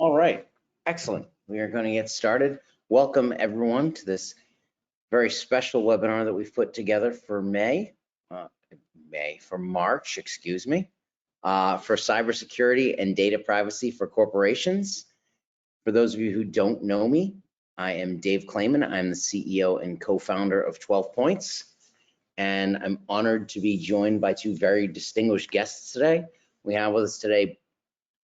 All right, excellent. We are going to get started. Welcome everyone to this very special webinar that we've put together for March, excuse me, for cybersecurity and data privacy for corporations. For those of you who don't know me, I am Dave Clayman. I'm the CEO and co-founder of 12 Points, and I'm honored to be joined by two very distinguished guests today. We have with us today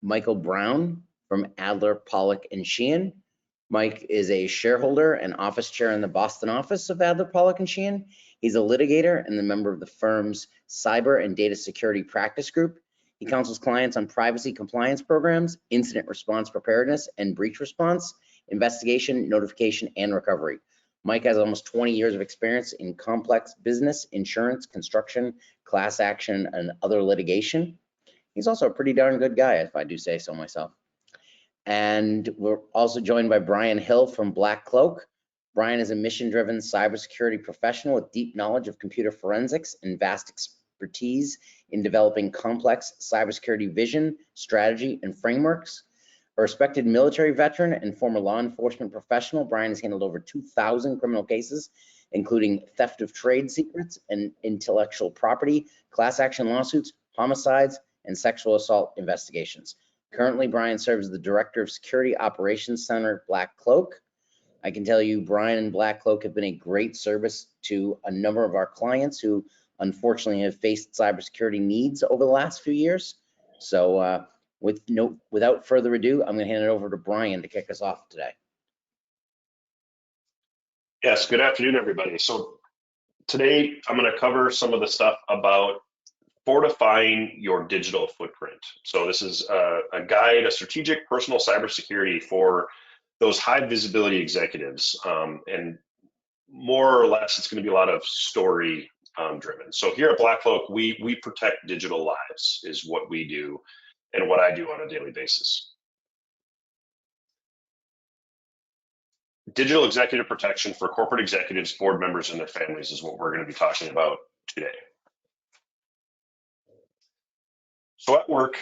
Michael Brown from Adler, Pollock & Sheehan. Mike is a shareholder and office chair in the Boston office of Adler, Pollock & Sheehan. He's a litigator and the member of the firm's cyber and data security practice group. He counsels clients on privacy compliance programs, incident response preparedness and breach response, investigation, notification, and recovery. Mike has almost 20 years of experience in complex business, insurance, construction, class action, and other litigation. He's also a pretty darn good guy, if I do say so myself. And we're also joined by Brian Hill from Black Cloak. Brian is a mission-driven cybersecurity professional with deep knowledge of computer forensics and vast expertise in developing complex cybersecurity vision, strategy, and frameworks. A respected military veteran and former law enforcement professional, Brian has handled over 2,000 criminal cases, including theft of trade secrets and intellectual property, class action lawsuits, homicides, and sexual assault investigations. Currently, Brian serves as the Director of Security Operations Center at Black Cloak. I can tell you Brian and Black Cloak have been a great service to a number of our clients who unfortunately have faced cybersecurity needs over the last few years. So without further ado, I'm going to hand it over to Brian to kick us off today. Yes, good afternoon, everybody. So today I'm going to cover some of the stuff about fortifying your digital footprint. So this is a guide, a strategic personal cybersecurity for those high visibility executives. And more or less, it's going to be a lot of story driven. So here at Black Cloak, we protect digital lives is what we do and what I do on a daily basis. Digital executive protection for corporate executives, board members, and their families is what we're going to be talking about today. So at work,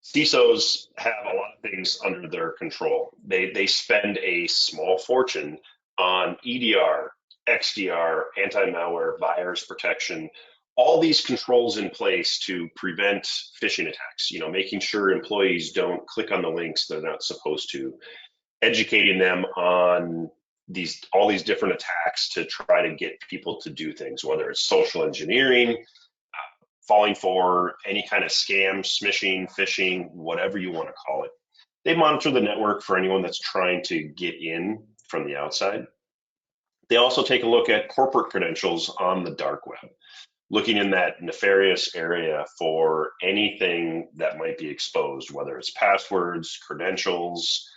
CISOs have a lot of things under their control. They spend a small fortune on EDR, XDR, anti-malware, virus protection, all these controls in place to prevent phishing attacks, making sure employees don't click on the links they're not supposed to, educating them on all these different attacks to try to get people to do things, whether it's social engineering, falling for any kind of scam, smishing, phishing, whatever you want to call it. They monitor the network for anyone that's trying to get in from the outside. They also take a look at corporate credentials on the dark web, looking in that nefarious area for anything that might be exposed, whether it's passwords, credentials,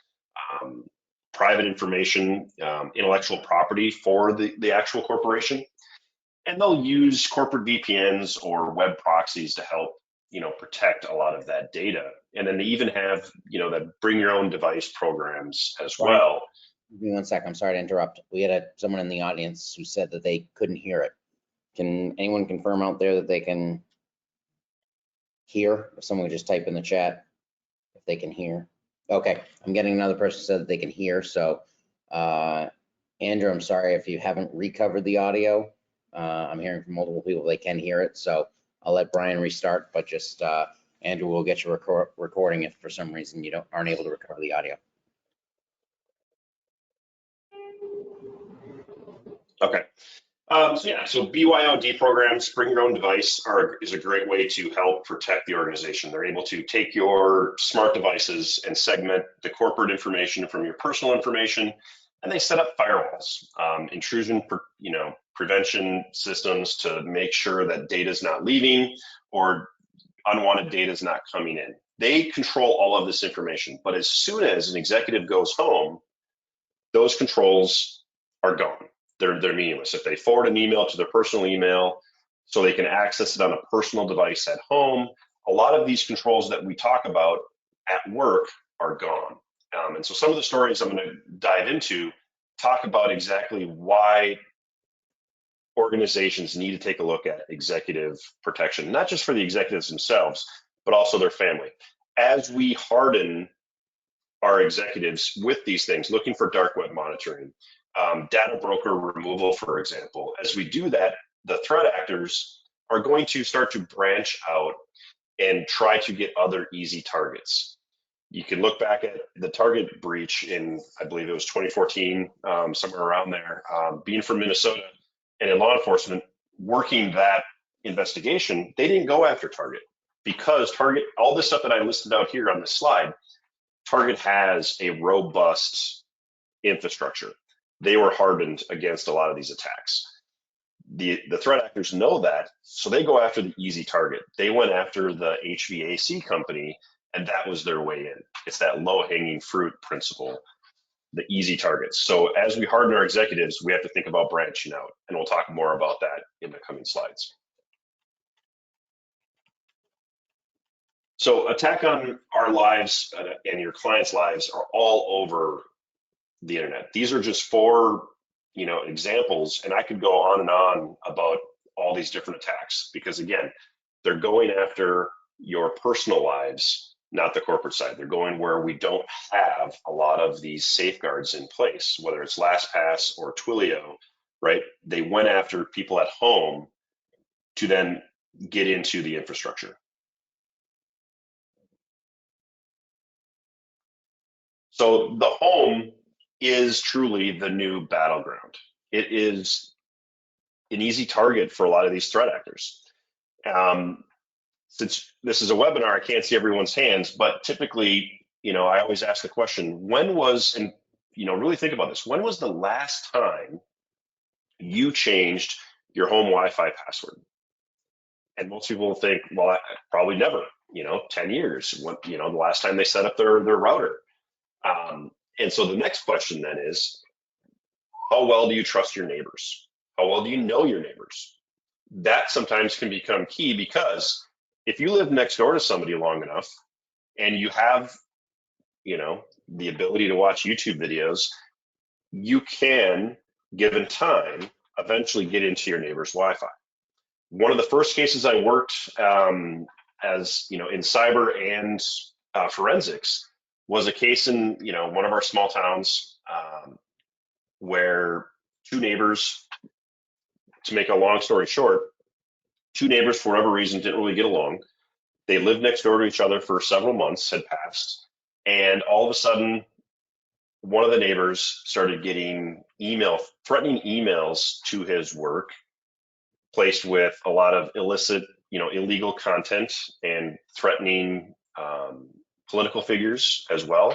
private information, intellectual property for the actual corporation. And they'll use corporate VPNs or web proxies to help, protect a lot of that data. And then they even have, that bring your own device programs as well. Give me 1 sec. I'm sorry to interrupt. We had someone in the audience who said that they couldn't hear it. Can anyone confirm out there that they can hear? If someone would just type in the chat if they can hear. Okay, I'm getting another person said that they can hear. So Andrew, I'm sorry if you haven't recovered the audio. I'm hearing from multiple people they can hear it. So I'll let Brian restart, but just Andrew will get your recording if for some reason you aren't able to recover the audio. Okay. So BYOD programs, bring your own device, is a great way to help protect the organization. They're able to take your smart devices and segment the corporate information from your personal information, and they set up firewalls, intrusion, prevention systems to make sure that data is not leaving or unwanted data is not coming in. They control all of this information, but as soon as an executive goes home, those controls are gone. They're meaningless. If they forward an email to their personal email so they can access it on a personal device at home, a lot of these controls that we talk about at work are gone. And so some of the stories I'm going to dive into talk about exactly why organizations need to take a look at executive protection, not just for the executives themselves, but also their family. As we harden our executives with these things, looking for dark web monitoring, data broker removal, for example. As we do that, the threat actors are going to start to branch out and try to get other easy targets. You can look back at the Target breach in, I believe it was 2014, somewhere around there. Being from Minnesota and in law enforcement, working that investigation, they didn't go after Target because Target, all this stuff that I listed out here on this slide, Target has a robust infrastructure. They were hardened against a lot of these attacks. The threat actors know that, so they go after the easy target. They went after the HVAC company, and that was their way in. It's that low-hanging fruit principle, the easy targets. So as we harden our executives, we have to think about branching out, and we'll talk more about that in the coming slides. So attack on our lives and your clients' lives are all over the internet. These are just four, examples, and I could go on and on about all these different attacks because again, they're going after your personal lives, not the corporate side. They're going where we don't have a lot of these safeguards in place, whether it's LastPass or Twilio, right? They went after people at home to then get into the infrastructure. So the home is truly the new battleground. It is an easy target for a lot of these threat actors. Since this is a webinar, I can't see everyone's hands, but typically, I always ask the question, really think about this, when was the last time you changed your home Wi-Fi password? And most people think, well, probably never, 10 years, the last time they set up their router. And so the next question then is, how well do you trust your neighbors? How well do you know your neighbors? That sometimes can become key because if you live next door to somebody long enough and you have, the ability to watch YouTube videos, you can, given time, eventually get into your neighbor's Wi-Fi. One of the first cases I worked as, in cyber and forensics was a case in, one of our small towns where two neighbors, to make a long story short, two neighbors for whatever reason didn't really get along. They lived next door to each other for several months had passed, and all of a sudden, one of the neighbors started getting threatening emails to his work, placed with a lot of illicit, illegal content and threatening political figures as well.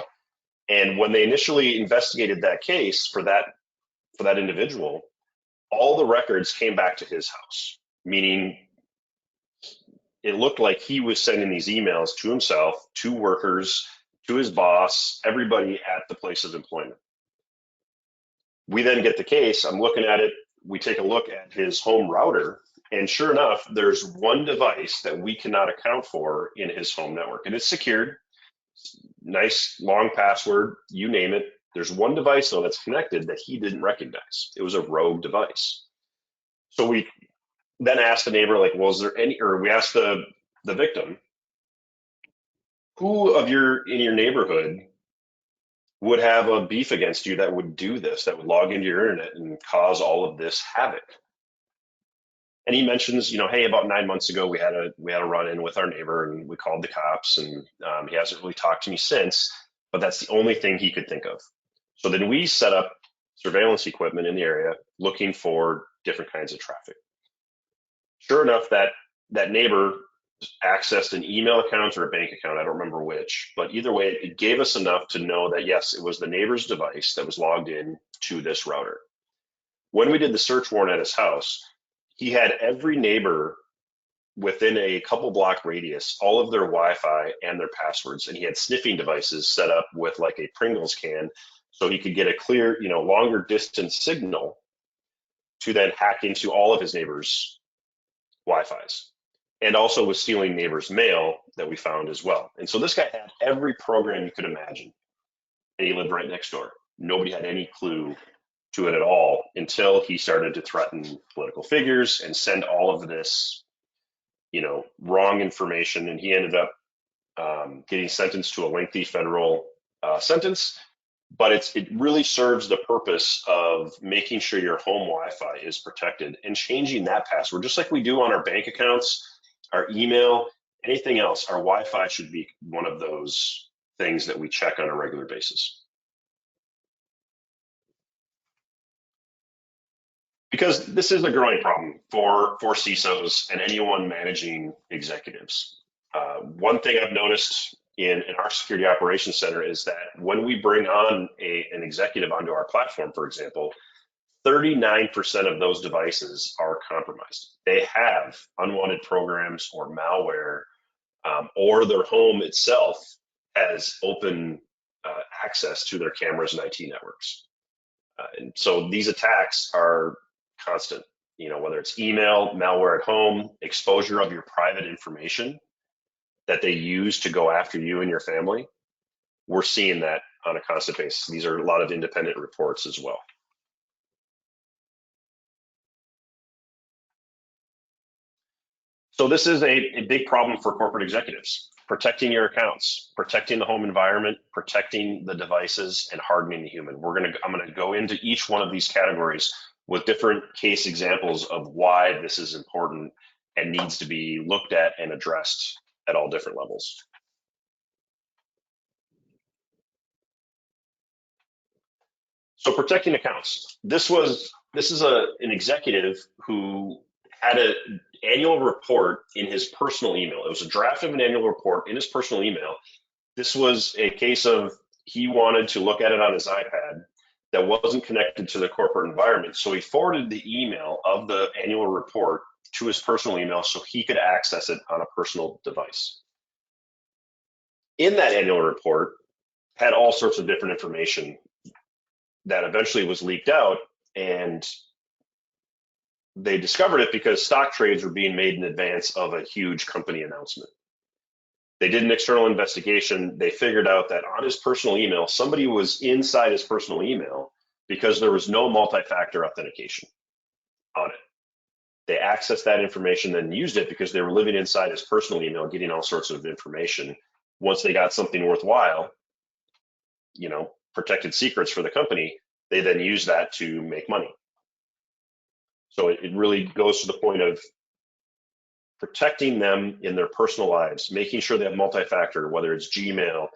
And when they initially investigated that case for that individual, all the records came back to his house, meaning it looked like he was sending these emails to himself, to workers, to his boss, everybody at the place of employment. We then get the case. I'm looking at it. We take a look at his home router, and sure enough, there's one device that we cannot account for in his home network, and it's secured. Nice long password, you name it. There's one device though that's connected that he didn't recognize. It was a rogue device. So we then asked the neighbor, like, well, is there any, or we asked the victim, who in your neighborhood would have a beef against you that would do this, that would log into your internet and cause all of this havoc? And he mentions, hey, about 9 months ago, we had a run-in with our neighbor and we called the cops, and he hasn't really talked to me since, but that's the only thing he could think of. So then we set up surveillance equipment in the area looking for different kinds of traffic. Sure enough, that neighbor accessed an email account or a bank account, I don't remember which, but either way, it gave us enough to know that yes, it was the neighbor's device that was logged in to this router. When we did the search warrant at his house, he had every neighbor within a couple block radius, all of their Wi-Fi and their passwords, and he had sniffing devices set up with like a Pringles can so he could get a clear, longer distance signal to then hack into all of his neighbors' Wi-Fis. And also was stealing neighbors' mail that we found as well. And so this guy had every program you could imagine, and he lived right next door. Nobody had any clue to it at all until he started to threaten political figures and send all of this, wrong information. And he ended up getting sentenced to a lengthy federal sentence, but it really serves the purpose of making sure your home Wi-Fi is protected and changing that password, just like we do on our bank accounts, our email, anything else. Our Wi-Fi should be one of those things that we check on a regular basis. Because this is a growing problem for CISOs and anyone managing executives. One thing I've noticed in our security operations center is that when we bring on an executive onto our platform, for example, 39% of those devices are compromised. They have unwanted programs or malware, or their home itself has open access to their cameras and IT networks. And so these attacks are constant, whether it's email, malware at home, exposure of your private information that they use to go after you and your family. We're seeing that on a constant basis. These are a lot of independent reports as well. So this is a big problem for corporate executives: protecting your accounts, protecting the home environment, protecting the devices, and hardening the human. I'm gonna go into each one of these categories with different case examples of why this is important and needs to be looked at and addressed at all different levels. So protecting accounts. This is an executive who had an annual report in his personal email. It was a draft of an annual report in his personal email. This was a case of he wanted to look at it on his iPad that wasn't connected to the corporate environment. So he forwarded the email of the annual report to his personal email so he could access it on a personal device. In that annual report had all sorts of different information that eventually was leaked out, and they discovered it because stock trades were being made in advance of a huge company announcement. They did an external investigation. They figured out that on his personal email, somebody was inside his personal email because there was no multi-factor authentication on it. They accessed that information and used it because they were living inside his personal email, getting all sorts of information. Once they got something worthwhile, protected secrets for the company, they then use that to make money. So it really goes to the point of protecting them in their personal lives, making sure they have multi-factor, whether it's Gmail,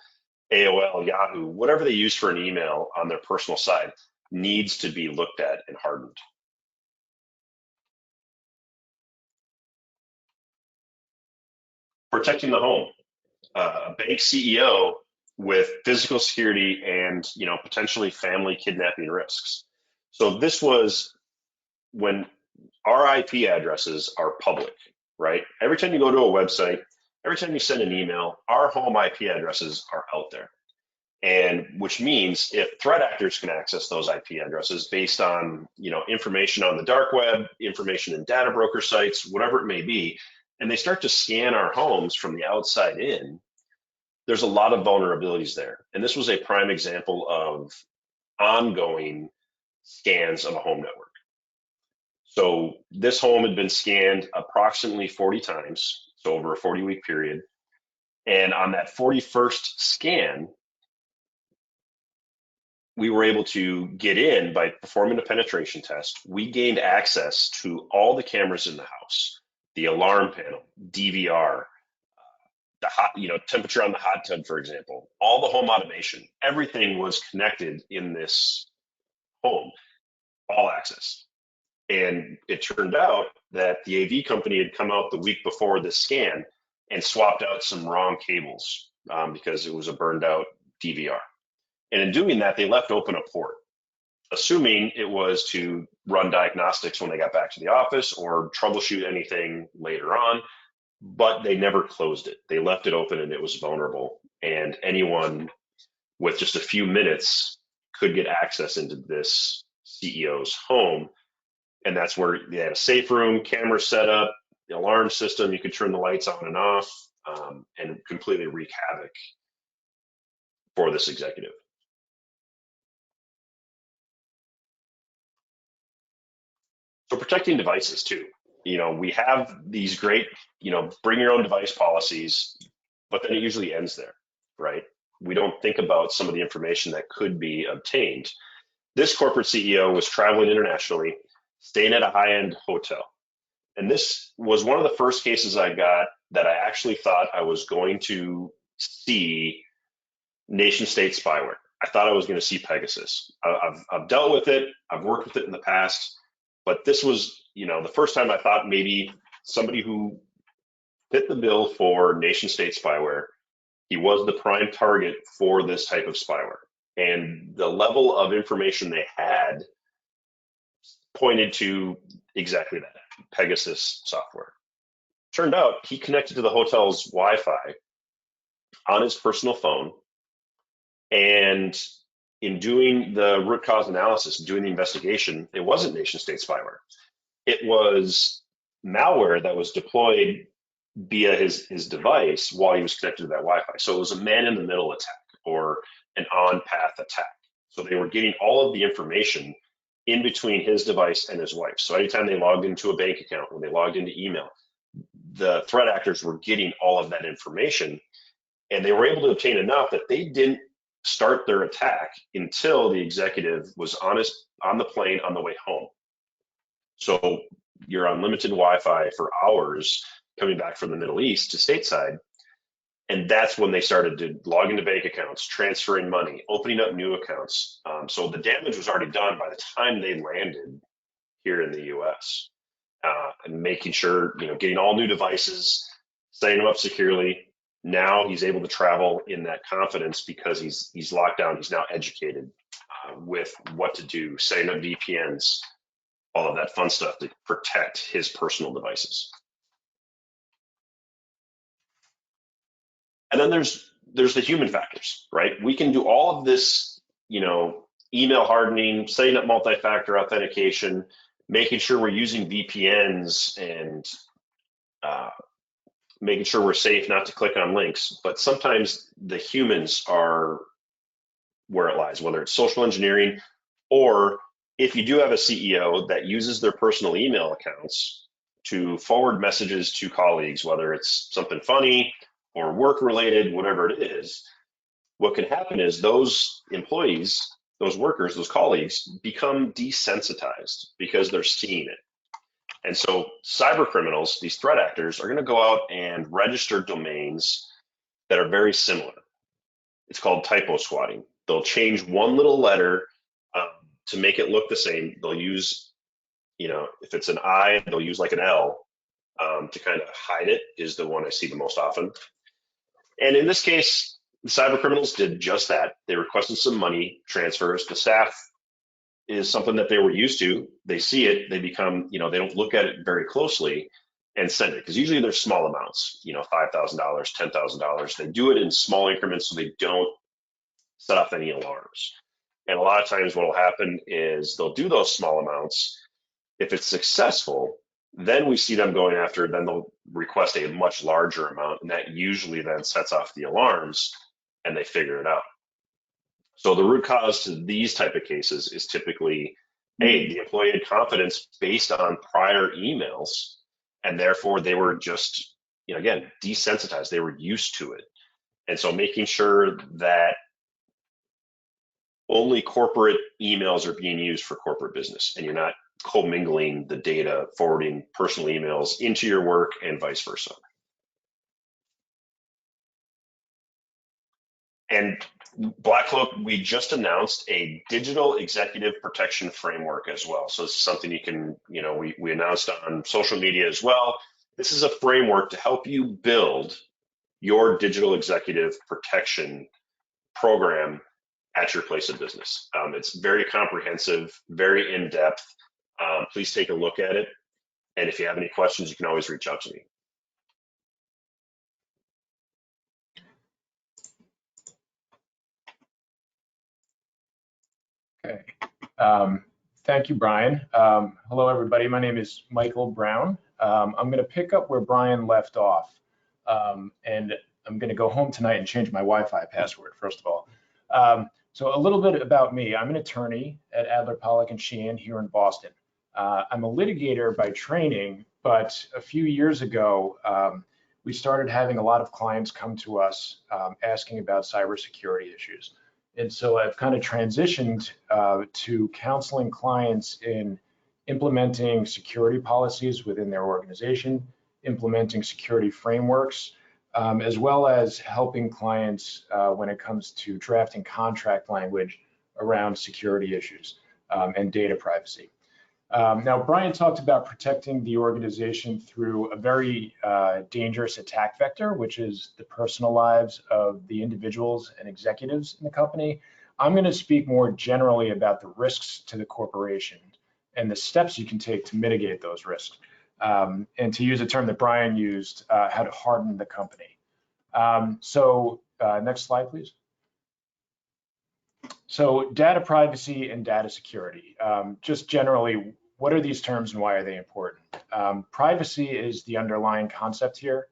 AOL, Yahoo, whatever they use for an email on their personal side needs to be looked at and hardened. Protecting the home. A bank CEO with physical security and potentially family kidnapping risks. So this was when our IP addresses are public, right? Every time you go to a website, every time you send an email, our home IP addresses are out there. And which means if threat actors can access those IP addresses based on, information on the dark web, information in data broker sites, whatever it may be, and they start to scan our homes from the outside in, there's a lot of vulnerabilities there. And this was a prime example of ongoing scans of a home network. So this home had been scanned approximately 40 times, so over a 40-week period. And on that 41st scan, we were able to get in by performing a penetration test. We gained access to all the cameras in the house, the alarm panel, DVR, the hot, temperature on the hot tub, for example, all the home automation, everything was connected in this home, all access. And it turned out that the AV company had come out the week before this scan and swapped out some wrong cables because it was a burned out DVR. And in doing that, they left open a port, assuming it was to run diagnostics when they got back to the office or troubleshoot anything later on, but they never closed it. They left it open and it was vulnerable. And anyone with just a few minutes could get access into this CEO's home. And that's where they had a safe room, camera set up, the alarm system. You could turn the lights on and off and completely wreak havoc for this executive. So protecting devices too. We have these great, bring your own device policies, but then it usually ends there, right? we don't think about some of the information that could be obtained. This corporate CEO was traveling internationally, staying at a high-end hotel. And this was one of the first cases I got that I actually thought I was going to see nation state spyware. I thought I was going to see Pegasus. I've dealt with it. I've worked with it in the past, but this was, the first time I thought maybe somebody who fit the bill for nation state spyware, he was the prime target for this type of spyware. And the level of information they had pointed to exactly that, Pegasus software. Turned out he connected to the hotel's Wi-Fi on his personal phone, and in doing the root cause analysis, doing the investigation, it wasn't nation state spyware. It was malware that was deployed via his device while he was connected to that Wi-Fi. So it was a man-in-the-middle attack or an on-path attack. So they were getting all of the information in between his device and his wife. So anytime they logged into a bank account, when they logged into email, the threat actors were getting all of that information, and they were able to obtain enough that they didn't start their attack until the executive was on the plane on the way home. So you're on limited Wi-Fi for hours coming back from the Middle East to stateside. And that's when they started to log into bank accounts, transferring money, opening up new accounts. So the damage was already done by the time they landed here in the US. And making sure, getting all new devices, setting them up securely. Now he's able to travel in that confidence because he's locked down. He's now educated with what to do, setting up VPNs, all of that fun stuff to protect his personal devices. And then there's the human factors, right? We can do all of this, email hardening, setting up multi-factor authentication, making sure we're using VPNs and making sure we're safe not to click on links. But sometimes the humans are where it lies, whether it's social engineering, or if you do have a CEO that uses their personal email accounts to forward messages to colleagues, whether it's something funny or work related, whatever it is, what can happen is those employees, those workers, those colleagues become desensitized because they're seeing it. And so cyber criminals, these threat actors, are going to go out and register domains that are very similar. It's called typo squatting. They'll change one little letter to make it look the same. They'll use, if it's an I, they'll use like an L to kind of hide it, is the one I see the most often. And in this case, the cyber criminals did just that. They requested some money transfers. The staff is something that they were used to. They see it, they become, they don't look at it very closely and send it, because usually they're small amounts, $5,000, $10,000. They do it in small increments so they don't set off any alarms. And a lot of times what will happen is they'll do those small amounts. If it's successful, then we see them going after, then they'll request a much larger amount, and that usually then sets off the alarms and they figure it out. So the root cause to these type of cases is typically, the employee had confidence based on prior emails, and therefore they were just, again, desensitized. They were used to it. And so making sure that only corporate emails are being used for corporate business, and you're not commingling the data, forwarding personal emails into your work and vice versa. And Black Cloak, we just announced a digital executive protection framework as well. So this is something you can, we announced on social media as well. This is a framework to help you build your digital executive protection program at your place of business. It's very comprehensive, very in-depth. Please take a look at it. And if you have any questions, you can always reach out to me. Okay. Thank you, Brian. Hello, everybody. My name is Michael Brown. I'm going to pick up where Brian left off. And I'm going to go home tonight and change my Wi-Fi password, first of all. So a little bit about me. I'm an attorney at Adler, Pollack & Sheehan here in Boston. I'm a litigator by training, but a few years ago, we started having a lot of clients come to us asking about cybersecurity issues. And so I've kind of transitioned to counseling clients in implementing security policies within their organization, implementing security frameworks, as well as helping clients when it comes to drafting contract language around security issues and data privacy. Now, Brian talked about protecting the organization through a very dangerous attack vector, which is the personal lives of the individuals and executives in the company. I'm going to speak more generally about the risks to the corporation and the steps you can take to mitigate those risks. And to use a term that Brian used, how to harden the company. Next slide, please. So data privacy and data security. Just generally, what are these terms and why are they important? Privacy is the underlying concept here.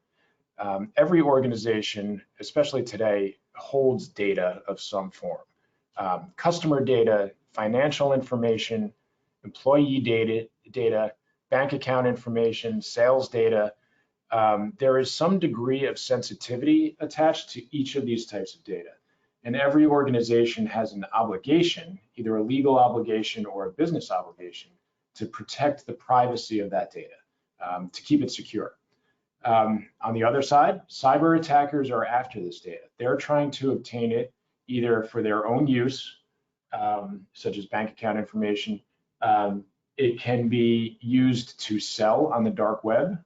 Every organization, especially today, holds data of some form. Customer data, financial information, employee data, bank account information, sales data. There is some degree of sensitivity attached to each of these types of data. And every organization has an obligation, either a legal obligation or a business obligation, to protect the privacy of that data, to keep it secure. On the other side, cyber attackers are after this data. They're trying to obtain it either for their own use, such as bank account information. It can be used to sell on the dark web,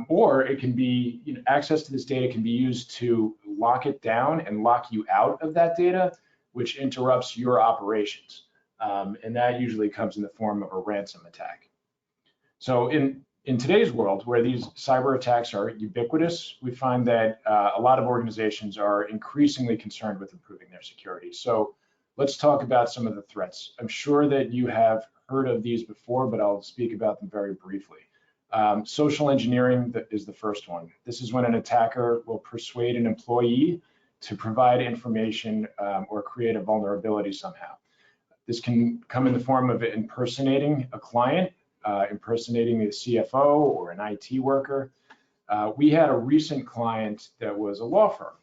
or it can be, access to this data can be used to lock it down and lock you out of that data, which interrupts your operations. And that usually comes in the form of a ransom attack. So in today's world, where these cyber attacks are ubiquitous, we find that a lot of organizations are increasingly concerned with improving their security. So let's talk about some of the threats. I'm sure that you have heard of these before, but I'll speak about them very briefly. Social engineering is the first one. This is when an attacker will persuade an employee to provide information or create a vulnerability somehow. This can come in the form of impersonating a client, impersonating the CFO or an IT worker. We had a recent client that was a law firm,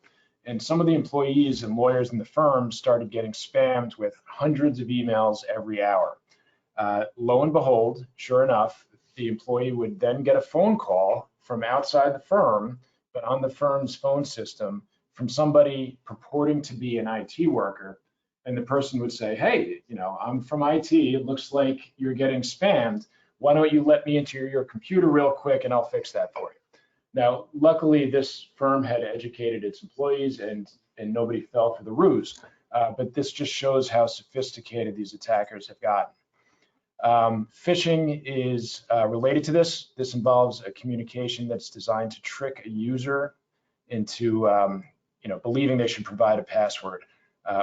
and some of the employees and lawyers in the firm started getting spammed with hundreds of emails every hour. Lo and behold, sure enough, the employee would then get a phone call from outside the firm, but on the firm's phone system, from somebody purporting to be an IT worker. And the person would say, hey, I'm from IT. It looks like you're getting spammed. Why don't you let me into your computer real quick and I'll fix that for you. Now, luckily, this firm had educated its employees and nobody fell for the ruse. But this just shows how sophisticated these attackers have gotten. Phishing is related to this. This involves a communication that's designed to trick a user into believing they should provide a password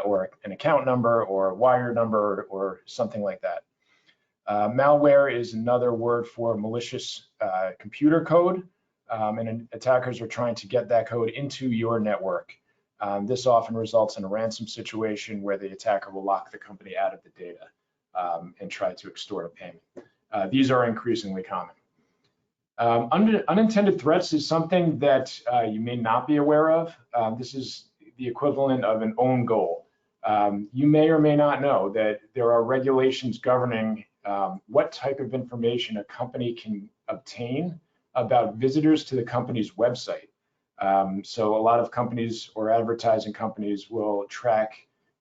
or an account number or a wire number or something like that. Malware is another word for malicious computer code, and attackers are trying to get that code into your network. This often results in a ransom situation where the attacker will lock the company out of the data and try to extort a payment. These are increasingly common. Unintended threats is something that you may not be aware of. This is the equivalent of an own goal. You may or may not know that there are regulations governing what type of information a company can obtain about visitors to the company's website. So a lot of companies or advertising companies will track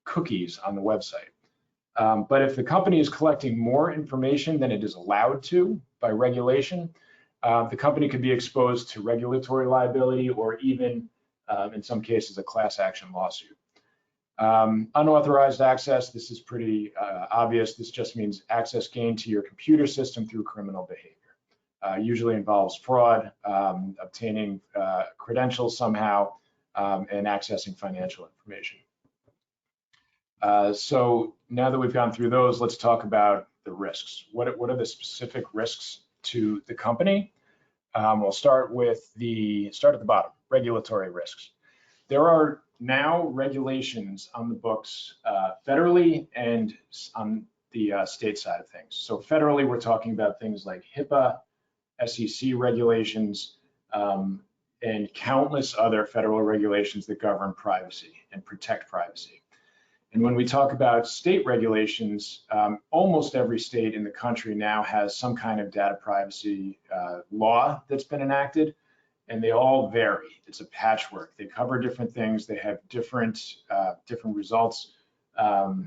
cookies on the website. But if the company is collecting more information than it is allowed to by regulation, the company could be exposed to regulatory liability or even, in some cases, a class action lawsuit. Unauthorized access, this is pretty obvious. This just means access gained to your computer system through criminal behavior. Usually involves fraud, obtaining credentials somehow, and accessing financial information. So now that we've gone through those, let's talk about the risks. What are the specific risks to the company? We'll start at the bottom, regulatory risks. There are now regulations on the books federally and on the state side of things. So federally, we're talking about things like HIPAA, SEC regulations, and countless other federal regulations that govern privacy and protect privacy. And when we talk about state regulations, almost every state in the country now has some kind of data privacy law that's been enacted, and they all vary. It's a patchwork. They cover different things. They have different results. I'll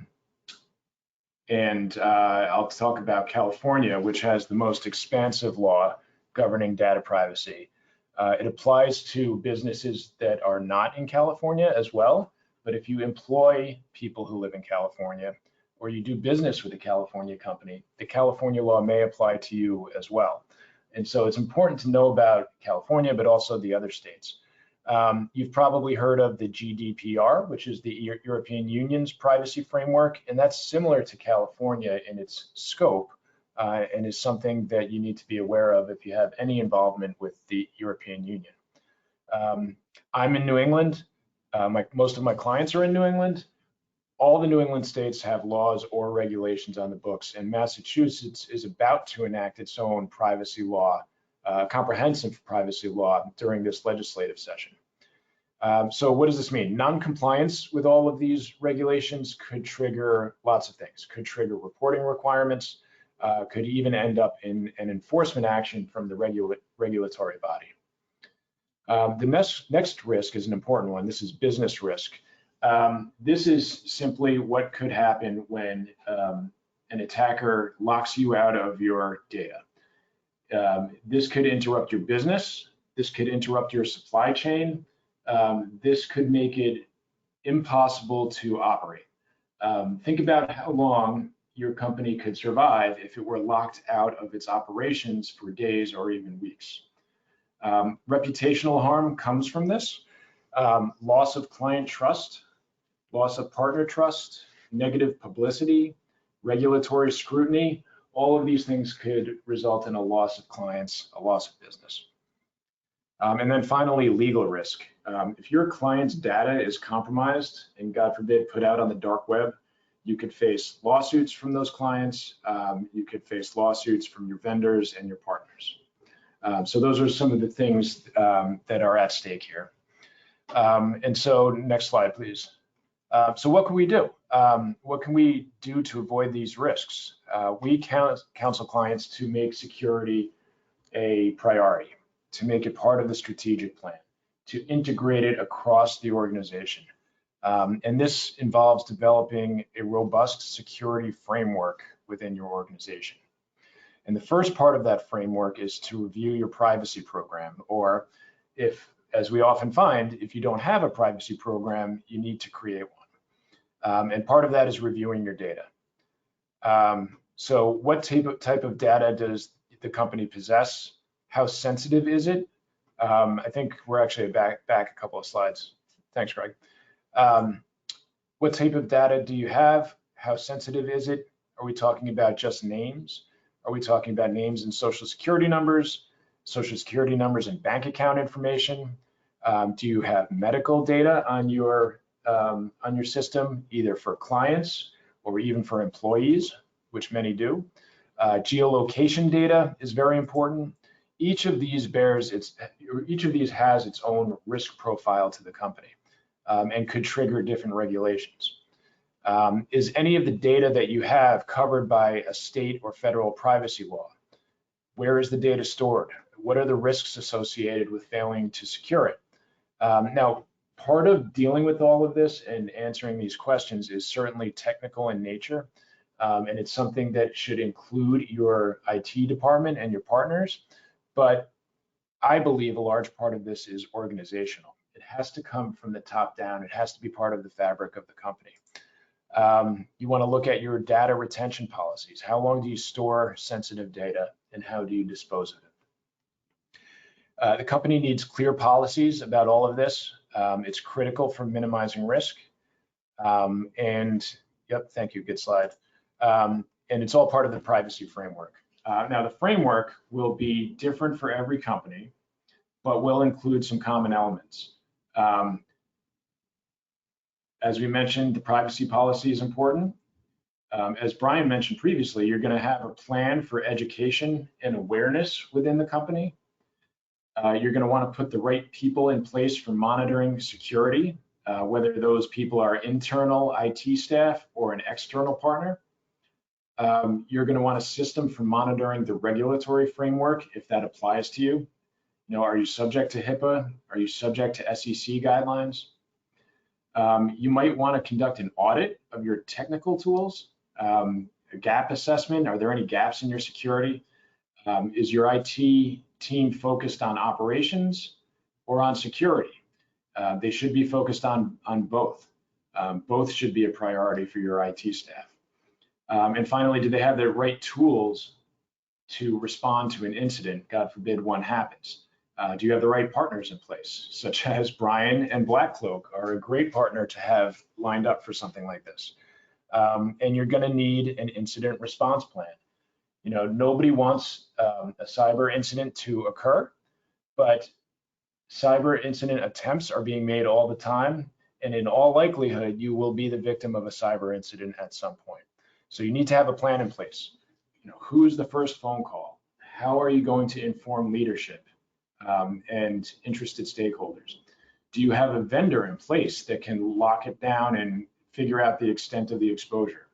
talk about California, which has the most expansive law governing data privacy. It applies to businesses that are not in California as well. But if you employ people who live in California, or you do business with a California company, the California law may apply to you as well. And so it's important to know about California, but also the other states. You've probably heard of the GDPR, which is the European Union's privacy framework, and that's similar to California in its scope, and is something that you need to be aware of if you have any involvement with the European Union. I'm in New England. Most of my clients are in New England. All the New England states have laws or regulations on the books, and Massachusetts is about to enact its own privacy law, comprehensive privacy law during this legislative session. So what does this mean? Non-compliance with all of these regulations could trigger lots of things. Could trigger reporting requirements, could even end up in an enforcement action from the regulatory body. The next risk is an important one. This is business risk. This is simply what could happen when an attacker locks you out of your data. This could interrupt your business. This could interrupt your supply chain. This could make it impossible to operate. Think about how long your company could survive if it were locked out of its operations for days or even weeks. Reputational harm comes from this. Loss of client trust, loss of partner trust, negative publicity, regulatory scrutiny, all of these things could result in a loss of clients, a loss of business. And then finally, legal risk. If your client's data is compromised and, God forbid, put out on the dark web, you could face lawsuits from those clients. You could face lawsuits from your vendors and your partners. So those are some of the things that are at stake here. And so next slide, please. So what can we do? What can we do to avoid these risks? We counsel clients to make security a priority, to make it part of the strategic plan, to integrate it across the organization. And this involves developing a robust security framework within your organization. And the first part of that framework is to review your privacy program, or if, as we often find, if you don't have a privacy program, you need to create one. And part of that is reviewing your data. So what type of data does the company possess? How sensitive is it? I think we're actually back a couple of slides. Thanks, Greg. What type of data do you have? How sensitive is it? Are we talking about just names? Are we talking about names and social security numbers and bank account information? Do you have medical data on your system, either for clients or even for employees, which many do? Geolocation data is very important. Each of these has its own risk profile to the company and could trigger different regulations. Is any of the data that you have covered by a state or federal privacy law? Where is the data stored? What are the risks associated with failing to secure it? Now, part of dealing with all of this and answering these questions is certainly technical in nature, and it's something that should include your IT department and your partners. But I believe a large part of this is organizational. It has to come from the top down. It has to be part of the fabric of the company. You want to look at your data retention policies. How long do you store sensitive data, and how do you dispose of it? The company needs clear policies about all of this. It's critical for minimizing risk. Yep, thank you, good slide. And it's all part of the privacy framework. Now, the framework will be different for every company, but will include some common elements. As we mentioned, the privacy policy is important. As Brian mentioned previously, you're going to have a plan for education and awareness within the company. You're going to want to put the right people in place for monitoring security, whether those people are internal IT staff or an external partner. You're going to want a system for monitoring the regulatory framework if that applies to you. You know, are you subject to HIPAA? Are you subject to SEC guidelines? You might want to conduct an audit of your technical tools, a gap assessment. Are there any gaps in your security? Is your IT team focused on operations or on security? They should be focused on both. Both should be a priority for your IT staff. And finally, do they have the right tools to respond to an incident? God forbid one happens. Do you have the right partners in place, such as Brian and Blackcloak are a great partner to have lined up for something like this. And you're going to need an incident response plan. You know, nobody wants a cyber incident to occur, but cyber incident attempts are being made all the time. And in all likelihood, you will be the victim of a cyber incident at some point. So you need to have a plan in place. You know, who's the first phone call? How are you going to inform leadership and interested stakeholders? Do you have a vendor in place that can lock it down and figure out the extent of the exposure?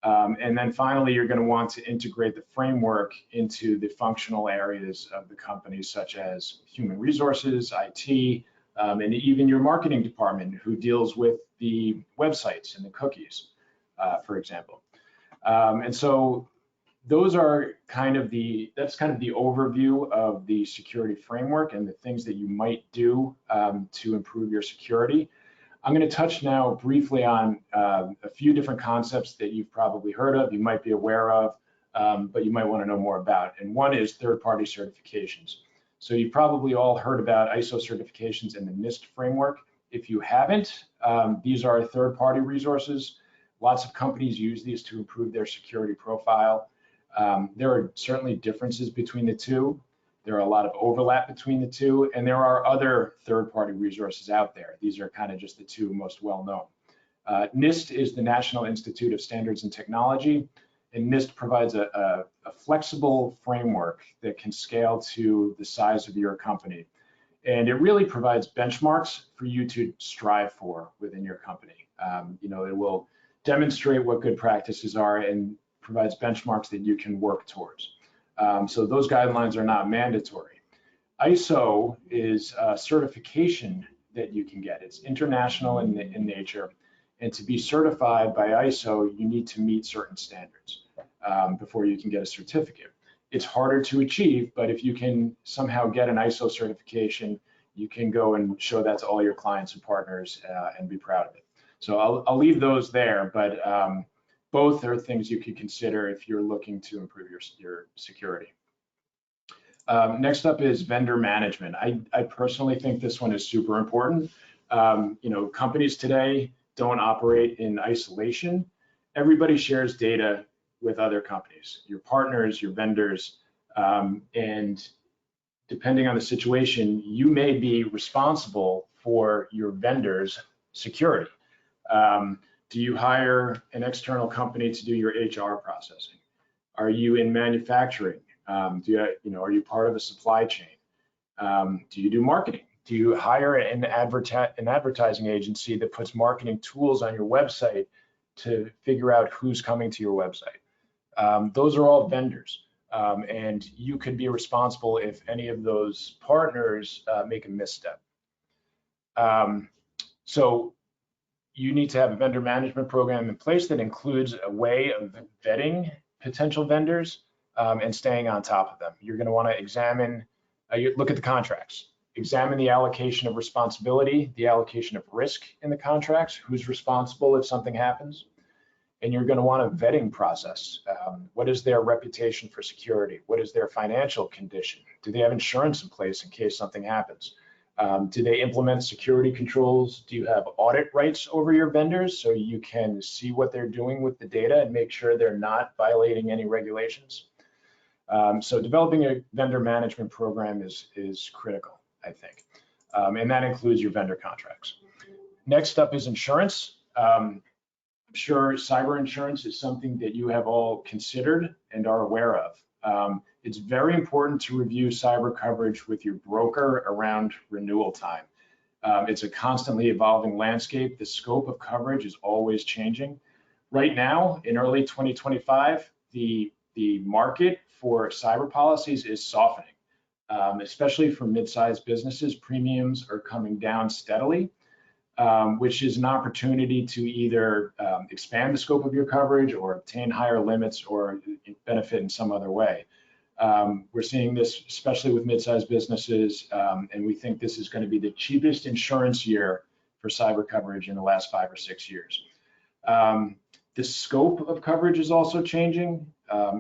And then finally, you're going to want to integrate the framework into the functional areas of the company, such as human resources, IT, and even your marketing department, who deals with the websites and the cookies, for example. And so those are that's kind of the overview of the security framework and the things that you might do to improve your security. I'm going to touch now briefly on a few different concepts that you've probably heard of, you might be aware of, but you might want to know more about. And one is third-party certifications. So you've probably all heard about ISO certifications in the NIST framework. If you haven't, these are third-party resources. Lots of companies use these to improve their security profile. There are certainly differences between the two. There are a lot of overlap between the two, and there are other third-party resources out there. These are kind of just the two most well-known. NIST is the National Institute of Standards and Technology, and NIST provides a flexible framework that can scale to the size of your company. And it really provides benchmarks for you to strive for within your company. You know, it will demonstrate what good practices are and provides benchmarks that you can work towards. So those guidelines are not mandatory. ISO is a certification that you can get. It's international in nature. And to be certified by ISO, you need to meet certain standards before you can get a certificate. It's harder to achieve, but if you can somehow get an ISO certification, you can go and show that to all your clients and partners and be proud of it. So I'll leave those there, but both are things you could consider if you're looking to improve your security. Next up is vendor management. I personally think this one is super important. You know, companies today don't operate in isolation. Everybody shares data with other companies, your partners, your vendors, and depending on the situation, you may be responsible for your vendor's security. Do you hire an external company to do your HR processing? Are you in manufacturing? Are you part of a supply chain? Do you do marketing? Do you hire an advertising agency that puts marketing tools on your website to figure out who's coming to your website? Those are all vendors, and you could be responsible if any of those partners make a misstep. So you need to have a vendor management program in place that includes a way of vetting potential vendors and staying on top of them. You're going to want to examine, look at the contracts, examine the allocation of responsibility, the allocation of risk in the contracts, who's responsible if something happens. And you're going to want a vetting process. What is their reputation for security? What is their financial condition? Do they have insurance in place in case something happens? Do they implement security controls? Do you have audit rights over your vendors so you can see what they're doing with the data and make sure they're not violating any regulations? So developing a vendor management program is critical, I think. And that includes your vendor contracts. Next up is insurance. I'm sure cyber insurance is something that you have all considered and are aware of. it's very important to review cyber coverage with your broker around renewal time. It's a constantly evolving landscape. The scope of coverage is always changing. Right now, in early 2025, the market for cyber policies is softening, especially for mid-sized businesses. Premiums are coming down steadily, which is an opportunity to either expand the scope of your coverage or obtain higher limits or benefit in some other way. We're seeing this especially with mid-sized businesses, and we think this is going to be the cheapest insurance year for cyber coverage in the last 5 or 6 years. The scope of coverage is also changing.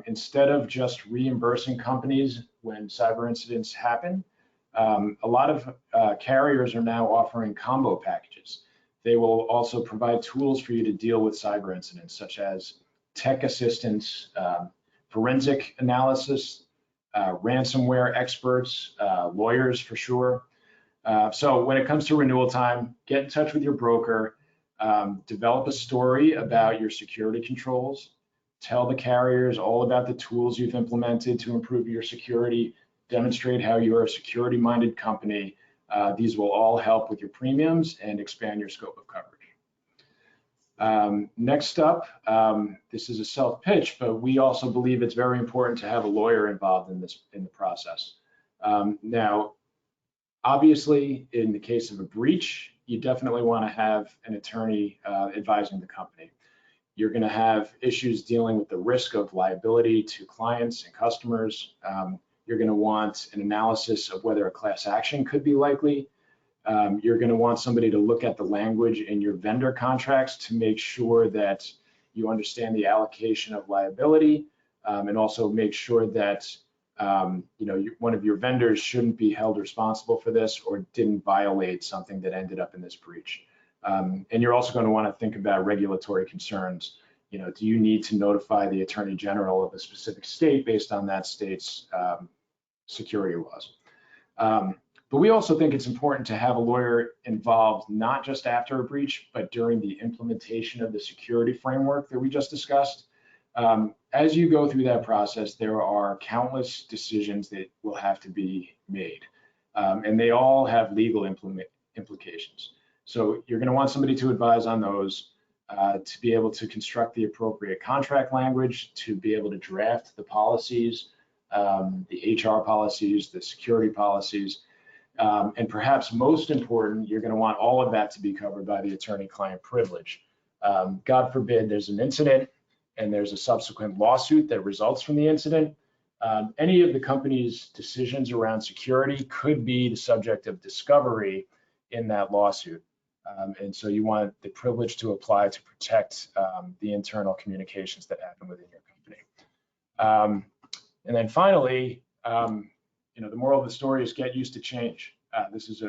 Instead of just reimbursing companies when cyber incidents happen, a lot of carriers are now offering combo packages. They will also provide tools for you to deal with cyber incidents, such as tech assistance, forensic analysis, ransomware experts, lawyers for sure. So when it comes to renewal time, get in touch with your broker, develop a story about your security controls, tell the carriers all about the tools you've implemented to improve your security, demonstrate how you're a security-minded company. These will all help with your premiums and expand your scope of coverage. Next up, this is a self-pitch, but we also believe it's very important to have a lawyer involved in the process. Now, obviously, in the case of a breach, you definitely want to have an attorney advising the company. You're going to have issues dealing with the risk of liability to clients and customers. You're going to want an analysis of whether a class action could be likely. You're going to want somebody to look at the language in your vendor contracts to make sure that you understand the allocation of liability, and also make sure that one of your vendors shouldn't be held responsible for this or didn't violate something that ended up in this breach. And you're also going to want to think about regulatory concerns. Do you need to notify the Attorney General of a specific state based on that state's security laws? But we also think it's important to have a lawyer involved, not just after a breach, but during the implementation of the security framework that we just discussed. As you go through that process, there are countless decisions that will have to be made, and they all have legal implications. So you're going to want somebody to advise on those, to be able to construct the appropriate contract language, to be able to draft the policies, the HR policies, the security policies, and perhaps most important, you're going to want all of that to be covered by the attorney-client privilege. God forbid there's an incident and there's a subsequent lawsuit that results from the incident. Any of the company's decisions around security could be the subject of discovery in that lawsuit. And so you want the privilege to apply to protect the internal communications that happen within your company. And then finally, the moral of the story is get used to change. This is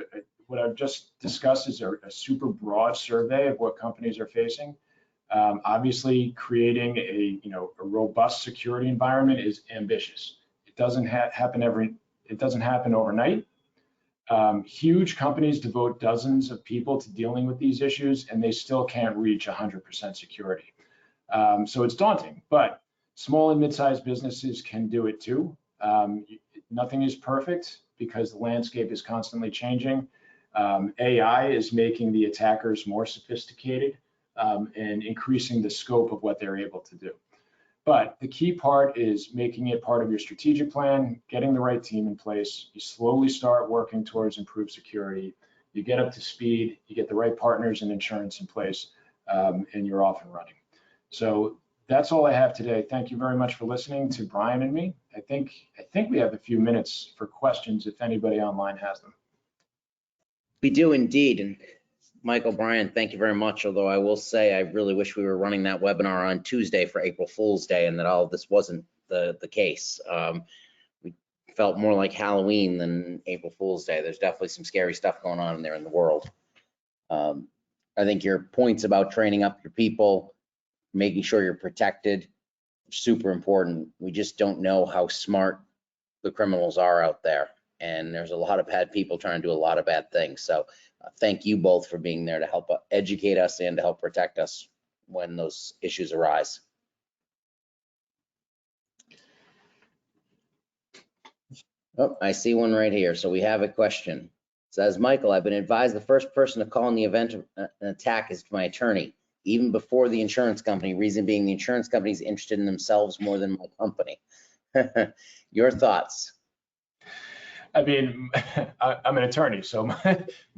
what I've just discussed is a super broad survey of what companies are facing. Obviously, creating a robust security environment is ambitious. It doesn't happen overnight. Huge companies devote dozens of people to dealing with these issues, and they still can't reach 100% security. So it's daunting, but small and mid-sized businesses can do it too. Nothing is perfect because the landscape is constantly changing. AI is making the attackers more sophisticated and increasing the scope of what they're able to do. But the key part is making it part of your strategic plan, getting the right team in place. You slowly start working towards improved security. You get up to speed, you get the right partners and insurance in place, and you're off and running. So that's all I have today. Thank you very much for listening to Brian and me. I think we have a few minutes for questions if anybody online has them. We do indeed. And Michael, Brian, thank you very much. Although I will say I really wish we were running that webinar on Tuesday for April Fool's Day and that all of this wasn't the case. We felt more like Halloween than April Fool's Day. There's definitely some scary stuff going on in there in the world. I think your points about training up your people, making sure you're protected, super important. We just don't know how smart the criminals are out there. And there's a lot of bad people trying to do a lot of bad things. So thank you both for being there to help educate us and to help protect us when those issues arise. Oh, I see one right here. So we have a question. It says, Michael, I've been advised the first person to call in the event of an attack is my attorney, even before the insurance company, reason being the insurance company is interested in themselves more than my company. Your thoughts? I mean, I'm an attorney, so my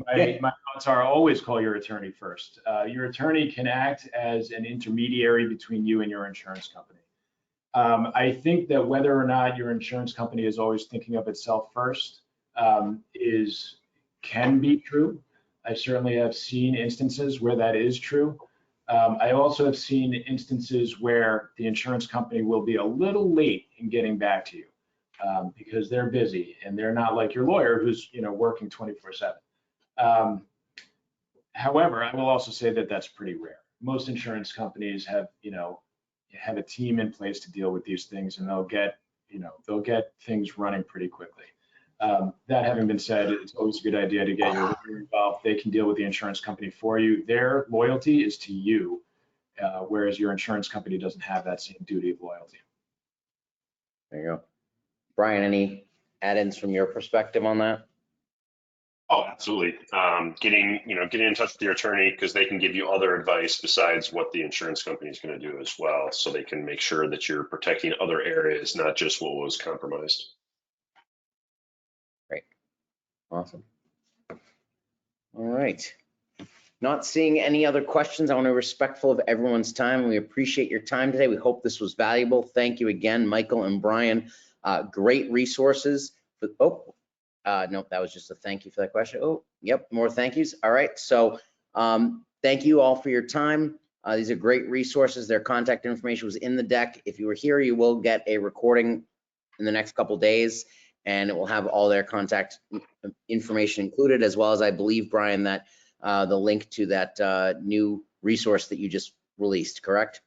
thoughts are always call your attorney first. Your attorney can act as an intermediary between you and your insurance company. I think that whether or not your insurance company is always thinking of itself first can be true. I certainly have seen instances where that is true. I also have seen instances where the insurance company will be a little late in getting back to you because they're busy and they're not like your lawyer who's working 24/7. However, I will also say that that's pretty rare. Most insurance companies have a team in place to deal with these things, and they'll get things running pretty quickly. That having been said, it's always a good idea to get your lawyer involved. They can deal with the insurance company for you. Their loyalty is to you, whereas your insurance company doesn't have that same duty of loyalty. There you go. Brian, any add-ins from your perspective on that? Oh, absolutely. Getting in touch with your attorney because they can give you other advice besides what the insurance company is going to do as well. So they can make sure that you're protecting other areas, not just what was compromised. Great. Awesome. All right. Not seeing any other questions. I want to be respectful of everyone's time. We appreciate your time today. We hope this was valuable. Thank you again, Michael and Brian. Great resources. Nope, that was just a thank you for that question. Oh, yep, more thank yous. All right, so thank you all for your time. These are great resources. Their contact information was in the deck. If you were here, you will get a recording in the next couple days, and it will have all their contact information included, as well as I believe, Brian, that the link to that new resource that you just released, correct?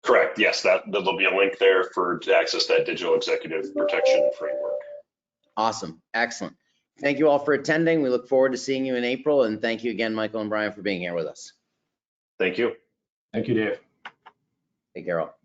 Correct. Yes, there'll be a link there to access that digital executive protection framework. Awesome. Excellent. Thank you all for attending. We look forward to seeing you in April. And thank you again, Michael and Brian, for being here with us. Thank you. Thank you, Dave. Take care all.